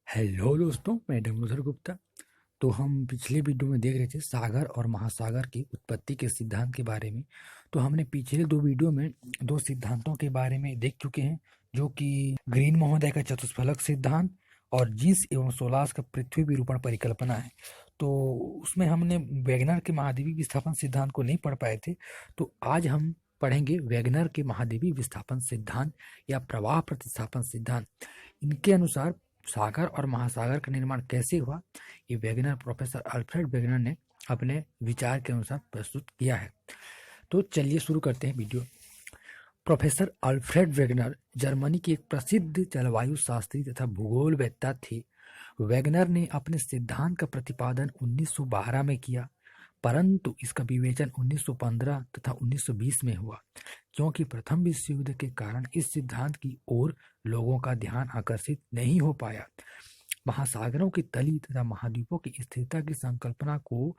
Hello दोस्तों, मैं डमरूधर गुप्ता। तो हम पिछले वीडियो में देख रहे थे सागर और महासागर की उत्पत्ति के सिद्धांत के बारे में। तो हमने पिछले दो वीडियो में दो सिद्धांतों के बारे में देख चुके हैं, जो कि ग्रीन महोदय का चतुष्फलक सिद्धांत और जीन्स एवं सोलास का पृथ्वी विरूपण परिकल्पना है। तो उसमें हमने वैगनर के महाद्वीपीय विस्थापन सिद्धांत को नहीं पढ़ पाए थे। तो आज हम पढ़ेंगे वैगनर के महाद्वीपीय विस्थापन सिद्धांत या प्रवाह प्रतिस्थापन सिद्धांत। इनके अनुसार सागर और महासागर का निर्माण कैसे हुआ, ये वैगनर प्रोफेसर अल्फ्रेड वैगनर ने अपने विचार के अनुसार प्रस्तुत किया है। तो चलिए शुरू करते हैं video. Professor Alfred Wegener Germany के एक प्रसिद्ध जलवायु शास्त्री तथा भूगोलवेत्ता थे। वैगनर ने अपने सिद्धांत का प्रतिपादन 1912 में किया, परंतु इसका विवेचन 1915 तथा 1920 में हुआ, क्योंकि प्रथम विश्व युद्ध के कारण इस सिद्धांत की ओर लोगों का ध्यान आकर्षित नहीं हो पाया। महासागरों की तली तथा महाद्वीपों की स्थिरता की संकल्पना को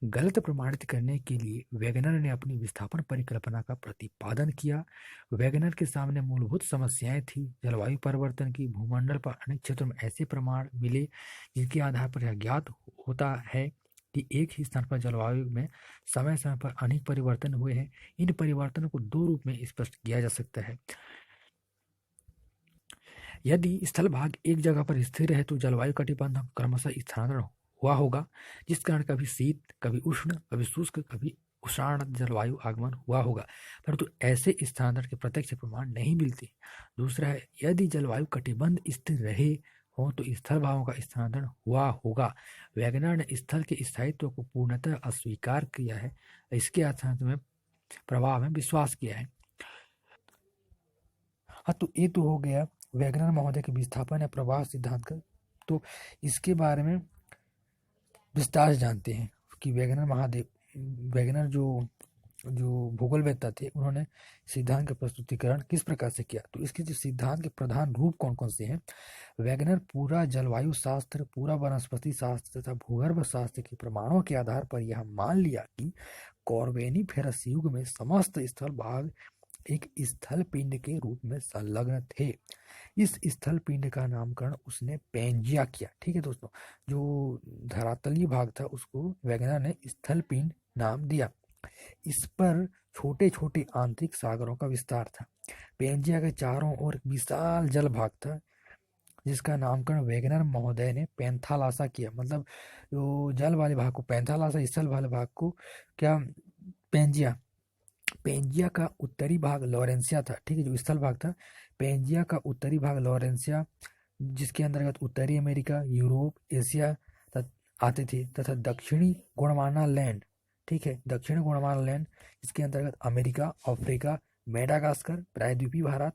गलत प्रमाणित करने के लिए वैगनर ने अपनी विस्थापन परिकल्पना का प्रतिपादन किया। वैगनर के सामने मूलभूत समस्याएं थी। जलवायु परिवर्तन की, भूमंडल पर अनेक क्षेत्रों में ऐसे प्रमाण मिले जिनके आधार पर यह ज्ञात होता है कि एक ही स्थान पर जलवायु में समय समय पर अनेक परिवर्तन हुए हैं। इन परिवर्तनों को दो रूप में स्पष्ट किया जा सकता है। यदि स्थल भाग एक जगह पर स्थिर है तो जलवायु कटिबंध क्रमशः स्थानांतरण हुआ होगा, जिस कारण कभी शीत, कभी उष्ण, कभी शुष्क, कभी उष्ण जलवायु आगमन हुआ होगा, परंतु ऐसे स्थानांतरण के प्रत्यक्ष प्रमाण नहीं मिलते। दूसरा है, यदि जलवायु कटिबंध स्थिर रहे हो तो स्थल भागों का स्थानांतरण हुआ होगा। वैगनर ने स्थल के स्थायित्व को पूर्णतः अस्वीकार किया है, इसके स्थानांतरण में प्रभाव में विश्वास किया है। हाँ, तो ये तो हो गया वैगनर महोदय के विस्थापन या प्रवाह सिद्धांत का। तो इसके बारे में विस्तार से जानते हैं कि वैगनर जो जो भूगोलवेत्ता थे, उन्होंने सिद्धांत का प्रस्तुतिकरण किस प्रकार से किया। तो इसके जो सिद्धांत के प्रधान रूप कौन कौन से हैं। वैगनर पूरा जलवायु शास्त्र, पूरा वनस्पति शास्त्र तथा भूगर्भ शास्त्र के प्रमाणों के आधार पर यह मान लिया कि कॉर्बेनिफेरस युग में समस्त स्थल भाग एक स्थल पिंड के रूप में संलग्न थे। इस स्थल पिंड का नामकरण उसने पेंजिया किया। ठीक है दोस्तों, जो धरातलीय भाग था उसको वैगनर ने स्थल पिंड नाम दिया। इस पर छोटे छोटे आंतरिक सागरों का विस्तार था। पेंजिया के चारों ओर विशाल जल भाग था, जिसका नामकरण वैगनर महोदय ने पैंथालासा किया। मतलब जो जल वाले भाग को पैंथालासा, स्थल वाले भाग को क्या पेंजिया। पेंजिया का उत्तरी भाग लॉरेंसिया था। ठीक है, जो स्थल भाग था पेंजिया का उत्तरी भाग लॉरेंसिया, जिसके अंतर्गत उत्तरी अमेरिका, यूरोप, एशिया आते थे, तथा दक्षिणी गोंडवाना लैंड, ठीक है, दक्षिणी गोंडवाना लैंड, इसके अंतर्गत अमेरिका, अफ्रीका, मेडागास्कर, प्रायद्वीपीय भारत,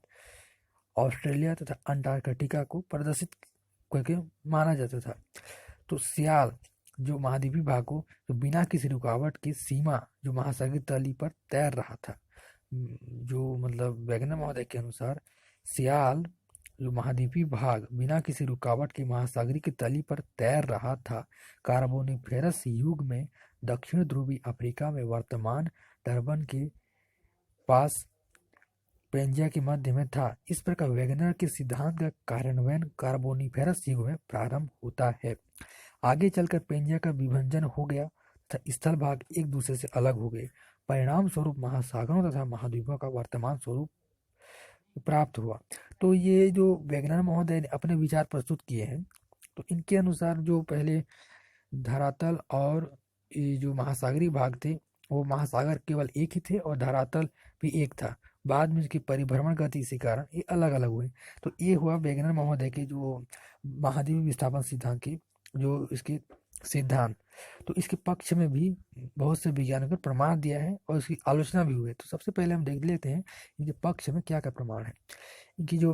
ऑस्ट्रेलिया तथा अंटार्कटिका को प्रदर्शित करके माना जाता था। तो सियाल जो महाद्वीपीय भाग को जो बिना किसी रुकावट की सीमा जो महासागरीय तली पर तैर रहा था, जो मतलब वैगनर महोदय के अनुसार सियाल जो महाद्वीपीय भाग बिना किसी रुकावट के महासागरीय की तली पर तैर रहा था, कार्बोनिफेरस युग में दक्षिण ध्रुवीय अफ्रीका में वर्तमान टर्बन के पास पेंजिया के मध्य में था। इस प्रकार वैगनर के सिद्धांत का कार्यान्वयन कार्बोनिफेरस युग में प्रारंभ होता है। आगे चलकर पेंजिया का विभजन हो गया तथा स्थल भाग एक दूसरे से अलग हो गए। परिणाम स्वरूप महासागरों तथा महाद्वीपों का वर्तमान स्वरूप प्राप्त हुआ। तो ये जो वैगनर महोदय ने अपने विचार प्रस्तुत किए हैं, तो इनके अनुसार जो पहले धरातल और ये जो महासागरीय भाग थे, वो महासागर केवल एक ही थे और धरातल भी एक था। बाद में इसकी परिभ्रमण गति के कारण ये अलग अलग हुए। तो ये हुआ वैगनर महोदय के जो महाद्वीपीय विस्थापन सिद्धांत की जो इसके सिद्धांत। तो इसके पक्ष में भी बहुत से वैज्ञानिकों ने प्रमाण दिया है और इसकी आलोचना भी हुई है। तो सबसे पहले हम देख लेते हैं इनके पक्ष में क्या क्या प्रमाण है। इनकी जो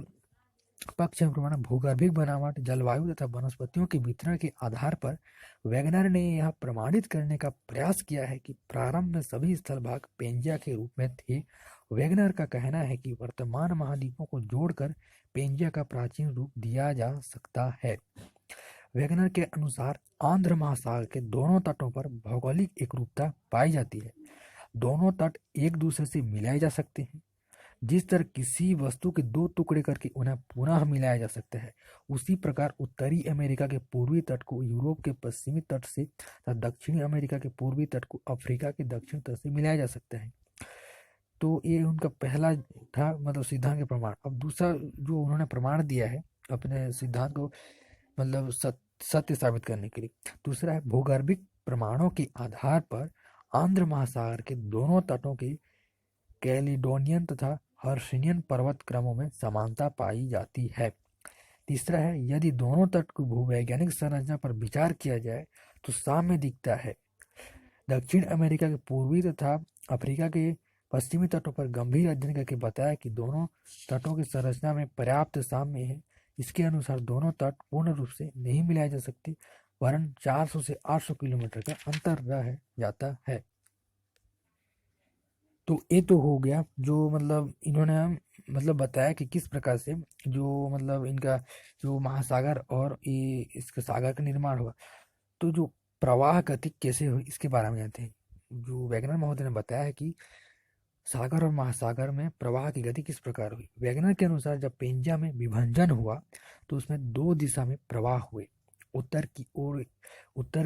पक्ष में प्रमाण, भूगर्भिक बनावट, जलवायु तथा वनस्पतियों के वितरण के आधार पर वैगनर ने यह प्रमाणित करने का प्रयास किया है कि प्रारंभ में सभी स्थल भाग पेंजिया के रूप में थे। वैगनर का कहना है कि वर्तमान महाद्वीपों को जोड़कर पेंजिया का प्राचीन रूप दिया जा सकता है। वैगनर के अनुसार आंध्र महासागर के दोनों तटों पर भौगोलिक एकरूपता पाई जाती है। दोनों तट एक दूसरे से मिलाए जा सकते हैं। जिस तरह किसी वस्तु के दो टुकड़े करके उन्हें पुनः मिलाया जा सकता है, उसी प्रकार उत्तरी अमेरिका के पूर्वी तट को यूरोप के पश्चिमी तट से तथा दक्षिणी अमेरिका के पूर्वी तट को अफ्रीका के दक्षिण तट से मिलाया जा सकता है। तो ये उनका पहला था, मतलब सिद्धांत के प्रमाण। अब दूसरा जो उन्होंने प्रमाण दिया है अपने सिद्धांत को मतलब सत्य साबित करने के लिए, दूसरा है भूगर्भिक प्रमाणों के आधार पर आंध्र महासागर के दोनों तटों के कैलिडोनियन तथा हर्षिनियन पर्वत क्रमों में समानता पाई जाती है। तीसरा है यदि दोनों तट को भूवैज्ञानिक संरचना पर विचार किया जाए तो साम्य दिखता है। दक्षिण अमेरिका के पूर्वी तथा अफ्रीका के पश्चिमी तटों पर गंभीर अध्ययन करके बताया कि दोनों तटों की संरचना में पर्याप्त साम्य है। इसके अनुसार दोनों तट पूर्ण रूप से नहीं मिलाए जा सकते, वरन 400 से 800 किलोमीटर का अंतर रह जाता है। तो ये तो हो गया जो मतलब इन्होंने मतलब बताया कि किस प्रकार से जो मतलब इनका जो महासागर और ये इसका सागर का निर्माण हुआ। तो जो प्रवाह गति कैसे हुई इसके बारे में जानते हैं। जो वैगनर महोदय ने बताया है कि सागर और महासागर में प्रवाह की गति किस प्रकार हुई। वैगनर के अनुसार जब पेंजा में विभंजन हुआ तो उसमें दो दिशा में प्रवाह हुए, उत्तर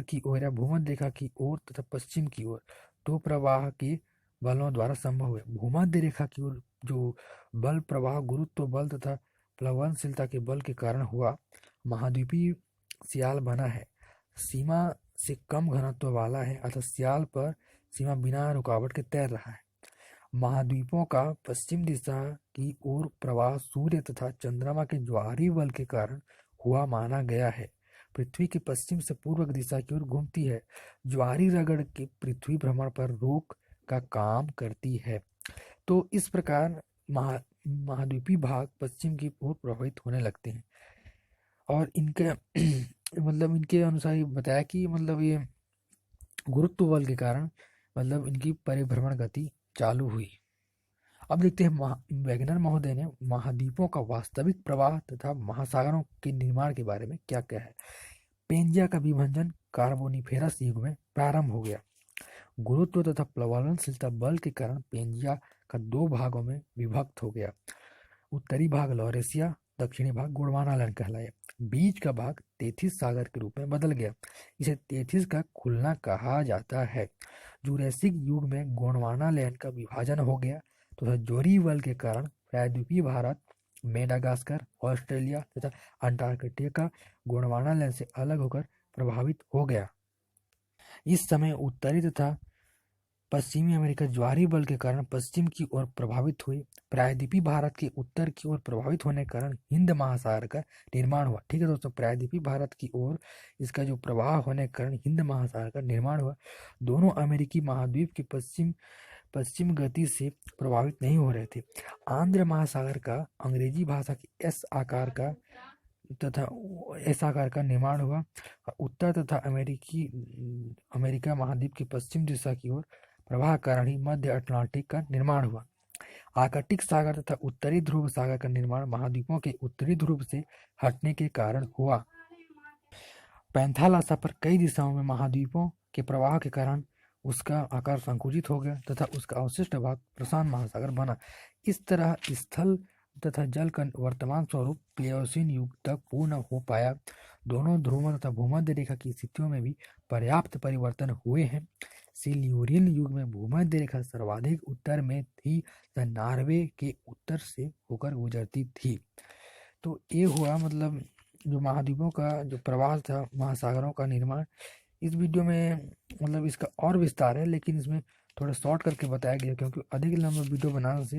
की ओर या भूमध्य रेखा की ओर तथा पश्चिम की ओर। दो प्रवाह के बलों द्वारा संभव हुए। भूमध्य रेखा की ओर जो बल प्रवाह गुरुत्व बल तथा प्लवनशीलता के बल के कारण हुआ। महाद्वीपीय सियाल बना है, सीमा से कम घनत्व वाला है, अतः सियाल पर सीमा बिना रुकावट के तैर रहा है। महाद्वीपों का पश्चिम दिशा की ओर प्रवाह सूर्य तथा चंद्रमा के ज्वारीय बल के कारण हुआ माना गया है। पृथ्वी की पश्चिम से पूर्व दिशा की ओर घूमती है। ज्वारीय रगड़ के पृथ्वी भ्रमण पर रोक का काम करती है। तो इस प्रकार महाद्वीपीय भाग पश्चिम की ओर प्रभावित होने लगते हैं। और इनके मतलब इनके अनुसार ये बताया कि मतलब ये गुरुत्व बल के कारण मतलब इनकी परिभ्रमण गति चालू हुई। अब देखते हैं वैगनर महोदय ने महाद्वीपों का वास्तविक प्रवाह तथा महासागरों के निर्माण के बारे में क्या कहा है। पेंजिया का विभंजन कार्बोनिफेरस युग में प्रारंभ हो गया। गुरुत्व तथा प्लवनशीलता बल के कारण पेंजिया का दो भागों में विभक्त हो गया। उत्तरी भाग लॉरेशिया, दक्षिणी भाग गोंडवानालैंड कहलाया। बीच का भाग तेथिस सागर के रूप में बदल गया। इसे तेथिस का खुलना कहा जाता है। जुरैसिक युग में गोंडवानालैंड का विभाजन हो गया तथा ज्वारीय बल के कारण प्रायद्वीपीय भारत, मेडागास्कर, ऑस्ट्रेलिया तथा अंटार्कटिका गोंडवानालैंड से अलग होकर प्रभावित हो गया। इस समय उत्तरी तथा पश्चिमी अमेरिका ज्वारीय बल के कारण पश्चिम की ओर प्रभावित हुई। प्रायद्वीपीय भारत के उत्तर की ओर प्रभावित होने के कारण हिंद महासागर का निर्माण हुआ। ठीक है दोस्तों, प्रायद्वीपीय भारत की ओर इसका जो प्रवाह होने के कारण हिंद महासागर का निर्माण हुआ। दोनों अमेरिकी महाद्वीप के पश्चिम गति से प्रभावित नहीं हो रहे थे। आंध्र महासागर का अंग्रेजी भाषा की एस आकार का निर्माण हुआ। उत्तर तथा अमेरिका महाद्वीप की पश्चिम दिशा की ओर प्रवाह कारण ही मध्य अटलांटिक का निर्माण हुआ। आर्कटिक सागर तथा उत्तरी ध्रुव सागर का निर्माण महाद्वीपों के उत्तरी ध्रुव से हटने के कारण हुआ। पैंथालासा पर कई दिशाओं में महाद्वीपों के प्रवाह के कारण उसका आकार संकुचित हो गया तथा उसका अवशिष्ट भाग प्रशांत महासागर बना। इस तरह स्थल तथा जल का वर्तमान स्वरूप प्लेओसीन युग तक पूर्ण हो पाया। दोनों ध्रुवों तथा भूमध्य रेखा की स्थितियों में भी पर्याप्त परिवर्तन हुए हैं। सिल्यूरियन युग में भूमध्य रेखा सर्वाधिक उत्तर में थी तथा नॉर्वे के उत्तर से होकर गुजरती थी। तो ये हुआ मतलब जो महाद्वीपों का जो प्रवाह था, महासागरों का निर्माण। इस वीडियो में मतलब इसका और विस्तार है, लेकिन इसमें थोड़ा शॉर्ट करके बताया गया क्योंकि अधिक लंबा वीडियो बनाने से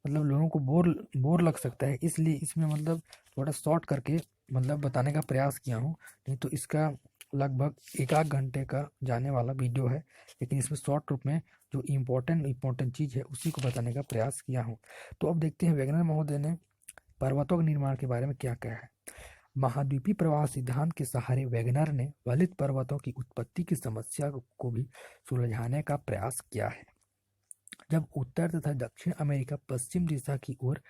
मतलब लोगों को बोर लग सकता है, इसलिए इसमें मतलब थोड़ा शॉर्ट करके मतलब बताने का प्रयास किया हूँ। नहीं तो इसका लगभग एक आध घंटे का जाने वाला वीडियो है, लेकिन इसमें शॉर्ट रूप में जो इम्पोर्टेंट चीज़ है उसी को बताने का प्रयास किया हूँ। तो अब देखते हैं वैगनर महोदय ने पर्वतों के निर्माण के बारे में क्या कहा है। महाद्वीपीय प्रवाह सिद्धांत के सहारे वैगनर ने वलित पर्वतों की उत्पत्ति की समस्या को भी सुलझाने का प्रयास किया है। जब उत्तर तथा दक्षिण अमेरिका पश्चिम दिशा की ओर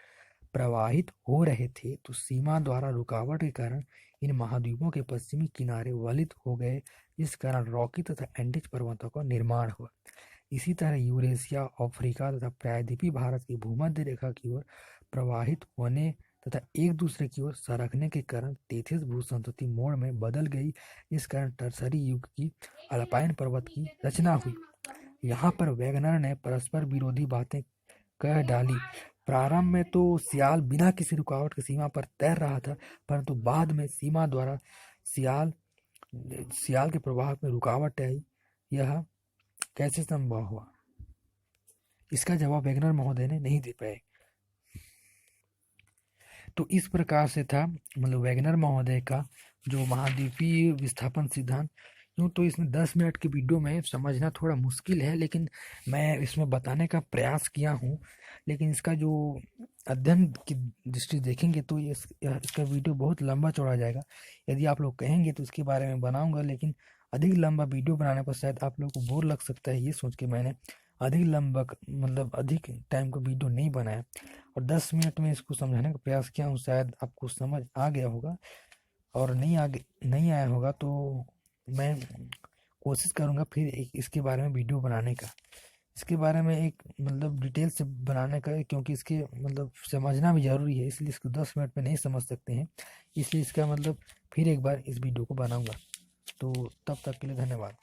प्रवाहित हो रहे थे तो सीमा द्वारा रुकावट के कारण इन महाद्वीपों के पश्चिमी किनारे वलित हो गए, जिस कारण रॉकी तथा एंडीज पर्वतों का निर्माण हुआ। इसी तरह यूरेशिया, अफ्रीका तथा प्रायद्वीपीय भारत की भूमध्य रेखा की ओर प्रवाहित होने तथा एक दूसरे की ओर सरकने के कारण तेथिस भूसंस्कृति मोड़ में बदल गई। इस कारण टर्सरी युग की अल्पाइन पर्वत की रचना हुई। यहाँ पर वैगनर ने परस्पर विरोधी बातें कह डाली। प्रारंभ में तो सियाल बिना किसी रुकावट की सीमा पर तैर रहा था, परंतु बाद में सीमा द्वारा सियाल सियाल के प्रवाह में रुकावट आई। यह कैसे संभव हुआ, इसका जवाब वैगनर महोदय ने नहीं दे पाए। तो इस प्रकार से था मतलब वैगनर महोदय का जो महाद्वीपीय विस्थापन सिद्धांत। यूँ तो इसमें 10 मिनट की वीडियो में समझना थोड़ा मुश्किल है, लेकिन मैं इसमें बताने का प्रयास किया हूँ। लेकिन इसका जो अध्ययन की दृष्टि देखेंगे तो इसका वीडियो बहुत लंबा चौड़ा जाएगा। यदि आप लोग कहेंगे तो इसके बारे में बनाऊंगा, लेकिन अधिक लंबा वीडियो बनाने पर शायद आप लोग को बोर लग सकता है। ये सोच के मैंने अधिक लंबा मतलब अधिक टाइम का वीडियो नहीं बनाया और 10 मिनट में इसको समझाने का प्रयास किया हूँ। शायद आपको समझ आ गया होगा, और नहीं आया होगा तो मैं कोशिश करूँगा फिर इसके बारे में वीडियो बनाने का, इसके बारे में एक मतलब डिटेल से बनाने का, क्योंकि इसके मतलब समझना भी ज़रूरी है। इसलिए इसको 10 मिनट में नहीं समझ सकते हैं, इसलिए इसका मतलब फिर एक बार इस वीडियो को बनाऊँगा। तो तब तक के लिए धन्यवाद।